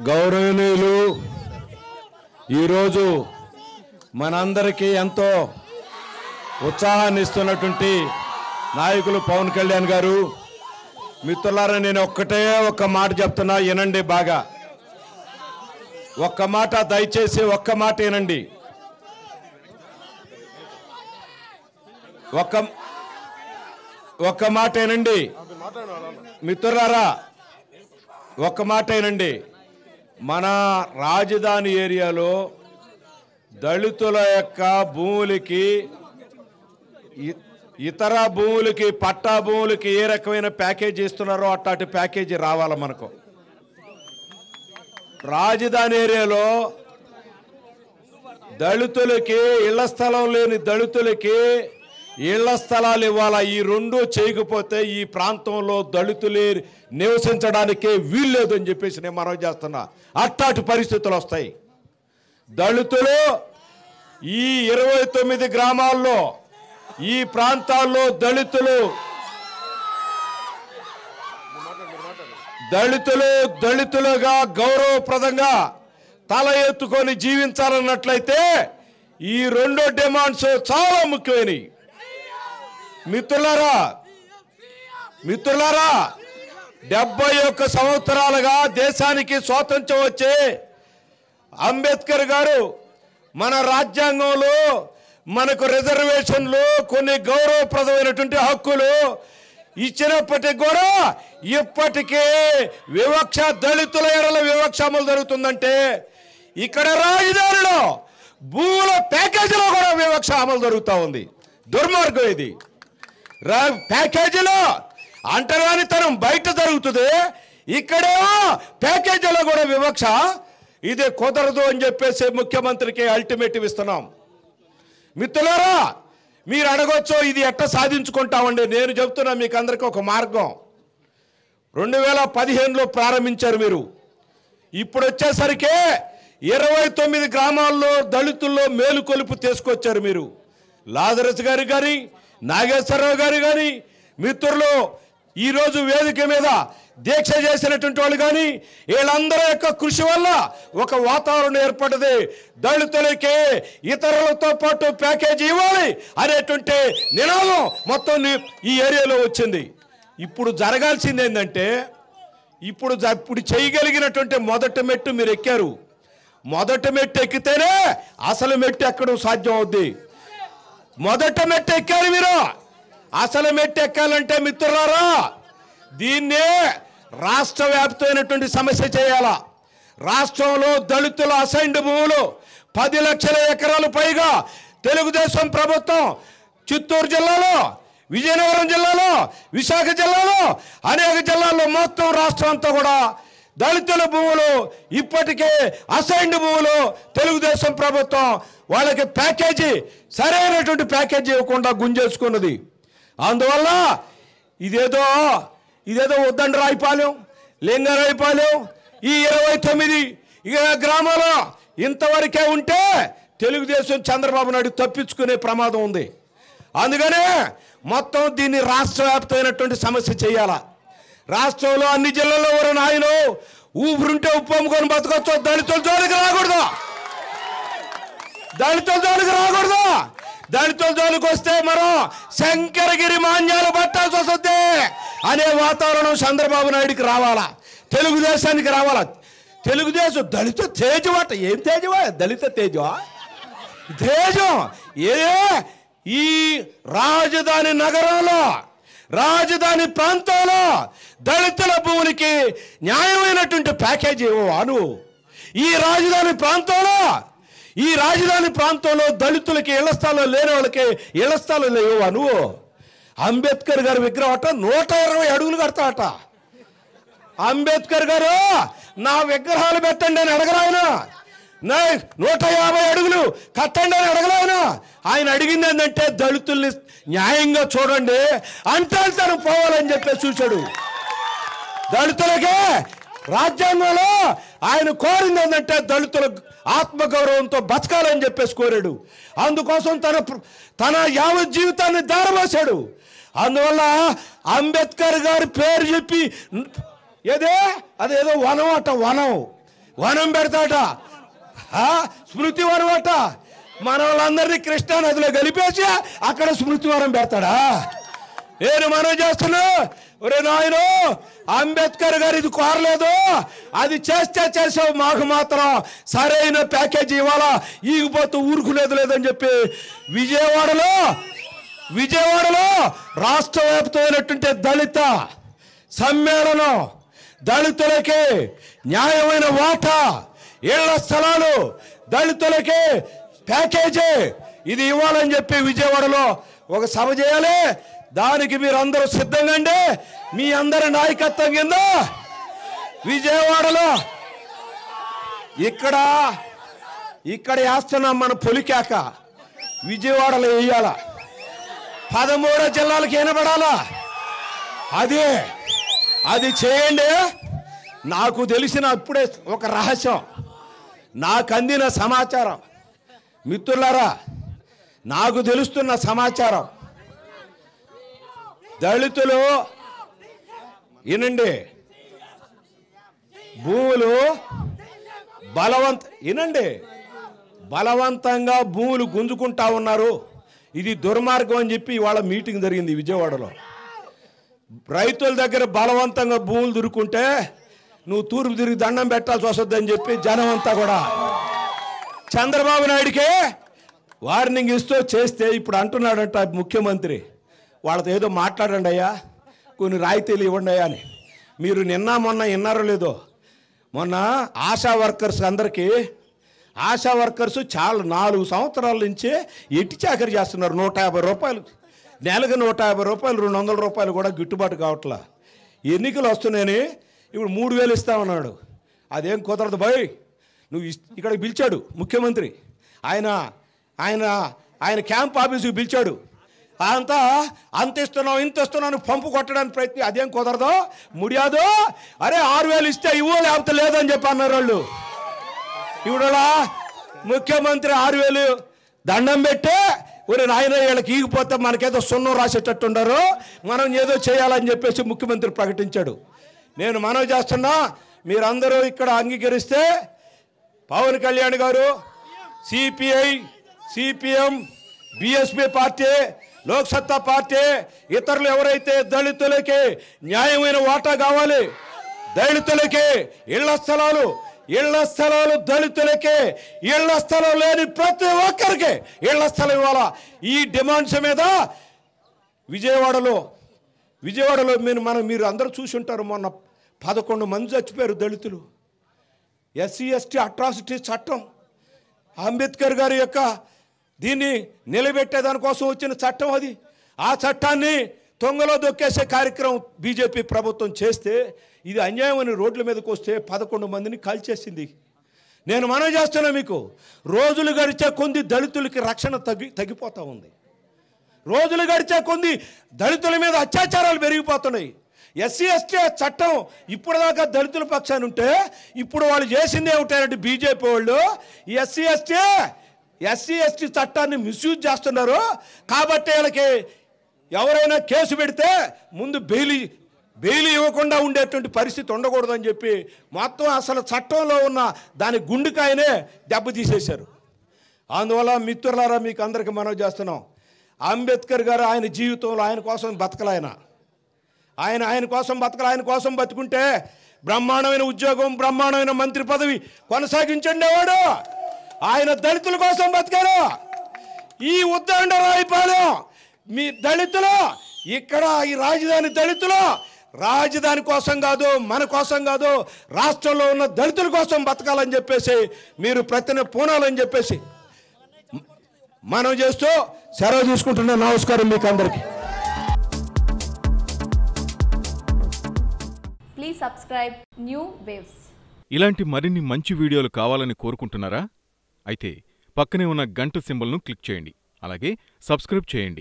గౌరవనీయులు ఈరోజు మనందరికీ ఎంతో ఉత్సాహాన్ని ఇస్తున్నటువంటి నాయకులు పవన్ కళ్యాణ్ గారు. మిత్రులారా, నేను ఒక్క మాట చెప్తున్నా, వినండి బాగా. ఒక్క మాట, దయచేసి ఒక్క మాట వినండి. ఒక్క మాట వినండి మిత్రులారా, ఒక్క మాట వినండి. మన రాజధాని ఏరియాలో దళితుల యొక్క భూములకి, ఇతర భూములకి, పట్టా భూములకి ఏ రకమైన ప్యాకేజీ ఇస్తున్నారో అట్లాంటి ప్యాకేజీ రావాలి మనకు. రాజధాని ఏరియాలో దళితులకి, ఇళ్ల స్థలం లేని దళితులకి ఇళ్ల స్థలాలు ఇవ్వాలా. ఈ రెండు చేయకపోతే ఈ ప్రాంతంలో దళితులే నివసించడానికే వీల్లేదని చెప్పేసి నేను మనవి చేస్తున్నా. అట్లాంటి పరిస్థితులు వస్తాయి. దళితులు ఈ 29 గ్రామాల్లో, ఈ ప్రాంతాల్లో దళితులుగా గౌరవప్రదంగా తల ఎత్తుకొని జీవించాలన్నట్లయితే ఈ రెండు డిమాండ్స్ చాలా ముఖ్యమైనవి. మిత్రులారా, 71 సంవత్సరాలుగా దేశానికి స్వాతంత్ర్యం వచ్చే అంబేద్కర్ గారు మన రాజ్యాంగంలో మనకు రిజర్వేషన్లు, కొన్ని గౌరవప్రదమైనటువంటి హక్కులు ఇచ్చినప్పటికీ కూడా ఇప్పటికీ వివక్ష, దళితుల ఎడల వివక్ష అమలు జరుగుతుందంటే ఇక్కడ రాజధానిలో భూముల ప్యాకేజీలో కూడా వివక్ష అమలు జరుగుతూ ఉంది. దుర్మార్గం ఇది. ప్యాకేజీలో అంటరానితనం బయట జరుగుతుంది, ఇక్కడేమో ప్యాకేజీలో కూడా వివక్ష. ఇది కుదరదు అని చెప్పేసి ముఖ్యమంత్రికి అల్టిమేటివ్ ఇస్తున్నాం. మిత్రులారా, మీరు అడగొచ్చు ఇది ఎట్లా సాధించుకుంటామండి. నేను చెప్తున్నా మీకు అందరికీ ఒక మార్గం. 2015లో ప్రారంభించారు మీరు. ఇప్పుడు వచ్చేసరికి 29 గ్రామాల్లో దళితుల్లో మేలుకొలుపు తీసుకొచ్చారు మీరు. లాజరస్ గారు కానీ, నాగేశ్వరరావు గారు కానీ, మిత్రులు ఈరోజు వేదిక మీద దీక్ష చేసినటువంటి వాళ్ళు కానీ, వీళ్ళందరి యొక్క కృషి వల్ల ఒక వాతావరణం ఏర్పడ్డది. దళితులకి ఇతరులతో పాటు ప్యాకేజీ ఇవ్వాలి అనేటువంటి నినాదం మొత్తం ఈ ఏరియాలో వచ్చింది. ఇప్పుడు జరగాల్సింది ఏంటంటే, ఇప్పుడు చేయగలిగినటువంటి మొదటి మెట్టు మీరు ఎక్కారు. మొదటి మెట్టు ఎక్కితేనే అసలు మెట్టు ఎక్కడం సాధ్యం అవుద్ది. మొదటి మెట్టు ఎక్కారు మీరు. అసలు మెట్టు ఎక్కాలంటే మిత్రులారా, దీన్నే రాష్ట్ర వ్యాప్తమైనటువంటి సమస్య చేయాలా. రాష్ట్రంలో దళితుల అసైన్డ్ భూములు 10 లక్షల ఎకరాలు పైగా తెలుగుదేశం ప్రభుత్వం చిత్తూరు జిల్లాలో, విజయనగరం జిల్లాలో, విశాఖ జిల్లాలో, అనేక జిల్లాల్లో మొత్తం రాష్ట్రం అంతా కూడా దళితుల భూములు ఇప్పటికే అసైన్డ్ భూములు తెలుగుదేశం ప్రభుత్వం వాళ్ళకి ప్యాకేజీ, సరైనటువంటి ప్యాకేజీ ఇవ్వకుండా గుంజేసుకున్నది. అందువల్ల ఇదేదో ఉద్దండరాయపాలెం, లింగరాయపాలెం, ఈ 29 గ్రామాలు ఇంతవరకే ఉంటే తెలుగుదేశం చంద్రబాబు నాయుడు తప్పించుకునే ప్రమాదం ఉంది. అందుకనే మొత్తం దీన్ని రాష్ట్ర వ్యాప్తమైనటువంటి సమస్య చేయాలా. రాష్ట్రంలో అన్ని జిల్లాల్లో ఎవరు నాయను ఊపిరుంటే ఉప్పు అమ్ముకొని బతకొచ్చు. దళితుల జోలికి రాకూడదు. దళితుల జోలికి వస్తే మనం శంకరగిరి మాన్యాలు పట్టాల్సి వస్తుంది అనే వాతావరణం చంద్రబాబు నాయుడికి రావాలా, తెలుగుదేశానికి రావాలా. తెలుగుదేశం దళిత తేజం అట. ఏం తేజమా? దళిత తేజం. ఈ రాజధాని నగరంలో, రాజధాని ప్రాంతంలో దళితుల భూములకి న్యాయమైనటువంటి ప్యాకేజీ ఇవ్వవాను. ఈ రాజధాని ప్రాంతంలో దళితులకి ఇళ్ల స్థలం లేని వాళ్ళకి ఇళ్ల స్థలం లేవా నువ్వు? అంబేద్కర్ గారి విగ్రహం అట 120 అడుగులు కడతాట. అంబేద్కర్ గారు నా విగ్రహాలు పెట్టండి అని అడగరాయన. 150 అడుగులు కట్టండి అని అడగలాయన. ఆయన అడిగింది ఏంటంటే దళితుల్ని న్యాయంగా చూడండి అంటే తను పోవాలని చెప్పి చూశాడు. దళితులకే రాజ్యాంగంలో ఆయన కోరింది ఏంటంటే దళితుల ఆత్మగౌరవంతో బతకాలని చెప్పేసి కోరాడు. అందుకోసం తన యావత్ జీవితాన్ని దారవేశాడు. అందువల్ల అంబేద్కర్ గారి పేరు చెప్పి అదేదో వనం అట, వనం వనం పెడతాట, స్మృతి వనం అట. మన వాళ్ళందరినీ కృష్ణా నదిలో కలిపేసి అక్కడ స్మృతి వనం పెడతాడా? నేను మనం చేస్తున్నా. ఒరే నాయనో, అంబేద్కర్ గారు ఇది కోరలేదు, అది చేస్తే చేసావు, మాకు మాత్రం సరైన ప్యాకేజీ ఇవ్వాలా, ఈగిపోతూ ఊరుకునేది లేదని చెప్పి విజయవాడలో రాష్ట్ర వ్యాప్తమైనటువంటి దళిత సమ్మేళనం, దళితులకి న్యాయమైన వాటా, ఇళ్ల స్థలాలు, దళితులకి ప్యాకేజీ ఇది ఇవ్వాలని చెప్పి విజయవాడలో ఒక సభ చేయాలి. దానికి మీరు అందరూ సిద్ధంగా అండి. మీ అందరి నాయకత్వం కింద విజయవాడలో ఇక్కడ వేస్తున్నాం మన పొలికాక, విజయవాడలో వేయాల, 13 జిల్లాలకు వినబడాలా. అది చేయండి. నాకు తెలిసిన అప్పుడే ఒక రహస్యం, నాకు అందిన సమాచారం, మిత్రులారా, నాకు తెలుస్తున్న సమాచారం, దళితులు వినండి, భూములు బలవంతంగా భూములు గుంజుకుంటా ఉన్నారు. ఇది దుర్మార్గం అని చెప్పి ఇవాళ మీటింగ్ జరిగింది విజయవాడలో. రైతుల దగ్గర బలవంతంగా భూములు దొరుకుంటే నువ్వు తూర్పు తిరిగి దండం పెట్టాల్సి వస్తుందని చెప్పి జనం అంతా కూడా చంద్రబాబు నాయుడికే వార్నింగ్ ఇస్తూ చేస్తే ఇప్పుడు అంటున్నాడంట ముఖ్యమంత్రి, వాళ్ళతో ఏదో మాట్లాడండి అయ్యా, కొన్ని రాయితీలు ఇవ్వండి అయ్యా అని. మీరు మొన్న విన్నారో లేదో, మొన్న ఆశా వర్కర్స్ చాలా 4 సంవత్సరాల నుంచి ఎట్టి చాకరీ చేస్తున్నారు. 150 రూపాయలు నెలకు, 150 రూపాయలు, 200 రూపాయలు కూడా గిట్టుబాటు కావట్లా. ఎన్నికలు వస్తున్నాయని ఇప్పుడు 3000 ఇస్తామన్నాడు. అదేం కుదరదు బాయ్. నువ్వు ఇక్కడికి పిలిచాడు ముఖ్యమంత్రి, ఆయన క్యాంప్ ఆఫీసుకి పిలిచాడు. అంత ఇస్తున్నావు, ఇంత ఇస్తున్నావు పంపు కొట్టడానికి ప్రయత్నం, అదేం కుదరదు, ముడియాదు. అరే 6000 ఇస్తే ఇవ్వ, లేకపోతే లేదని చెప్పి అన్నారు వాళ్ళు. ఇప్పుడు ముఖ్యమంత్రి 6000 దండం పెట్టి, ఒరే నాయన వీళ్ళకి ఈగిపోతే మనకేదో సున్నం రాసేటట్టు ఉండరు, మనం ఏదో చేయాలని చెప్పేసి ముఖ్యమంత్రి ప్రకటించాడు. నేను మనవి చేస్తున్నా, మీరందరూ ఇక్కడ అంగీకరిస్తే Pawan Kalyan garu, CPI, CPM, BSP party, Lok Satta party, ఇతరులు ఎవరైతే దళితులకి న్యాయమైన వాటా కావాలి, దళితులకి ఇళ్ల స్థలాలు, దళితులకి ఇళ్ల స్థలం లేని ప్రతి ఒక్కరికి ఇళ్ల స్థలం ఇవ్వాలా. ఈ డిమాండ్స్ మీద విజయవాడలో మీరు అందరూ చూసి ఉంటారు. మొన్న 11 మంది చచ్చిపోయారు దళితులు. ఎస్సీ ఎస్టీ అట్రాసిటీ చట్టం, అంబేద్కర్ గారి యొక్క దీన్ని నిలబెట్టేదానికోసం వచ్చిన చట్టం అది. ఆ చట్టాన్ని తొంగలో దొక్కేసే కార్యక్రమం బీజేపీ ప్రభుత్వం చేస్తే, ఇది అన్యాయమని రోడ్ల మీదకి వస్తే 11 మందిని కాల్చేసింది. నేను మనవి చేస్తున్నా, మీకు రోజులు గడిచే కొద్ది దళితులకి రక్షణ తగ్గిపోతూ ఉంది. రోజులు గడిచే కొద్ది దళితుల మీద అత్యాచారాలు పెరిగిపోతున్నాయి. ఎస్సీ ఎస్టీ చట్టం ఇప్పటిదాకా దళితుల పక్షాన్ని ఉంటే, ఇప్పుడు వాళ్ళు చేసింది ఏమిటంటే బీజేపీ వాళ్ళు ఎస్సీ ఎస్టీ చట్టాన్ని మిస్యూజ్ చేస్తున్నారు. కాబట్టి వీళ్ళకి ఎవరైనా కేసు పెడితే ముందు బెయిల్ ఇవ్వకుండా ఉండేటువంటి పరిస్థితి ఉండకూడదని చెప్పి మొత్తం అసలు చట్టంలో ఉన్న దాని గుండెకాయనే దెబ్బతీసేశారు. అందువల్ల మిత్రులారా, మీకు అందరికీ మనవి చేస్తున్నాం, అంబేద్కర్ గారు ఆయన జీవితంలో ఆయన కోసం బతకలాయన, ఆయన కోసం బతుకుంటే బ్రహ్మాండమైన ఉద్యోగం, బ్రహ్మాండమైన మంత్రి పదవి కొనసాగించండేవాడు. ఆయన దళితుల కోసం బతికారు. ఈ ఉద్దండరాయిపాలెం మీ దళితులు, ఇక్కడ ఈ రాజధాని దళితులు రాజధాని కోసం కాదు, మన కోసం కాదు, రాష్ట్రంలో ఉన్న దళితుల కోసం బతకాలని చెప్పేసి మీరు ప్రతిన పూనాలని చెప్పేసి మనం చేస్తూ సెలవు తీసుకుంటున్నా. నమస్కారం మీకు అందరికీ. Please subscribe new waves. ఇలాంటి మరిన్ని మంచి వీడియోలు కావాలని కోరుకుంటున్నారా? అయితే పక్కనే ఉన్న గంట సింబల్ను క్లిక్ చేయండి. అలాగే సబ్స్క్రైబ్ చేయండి.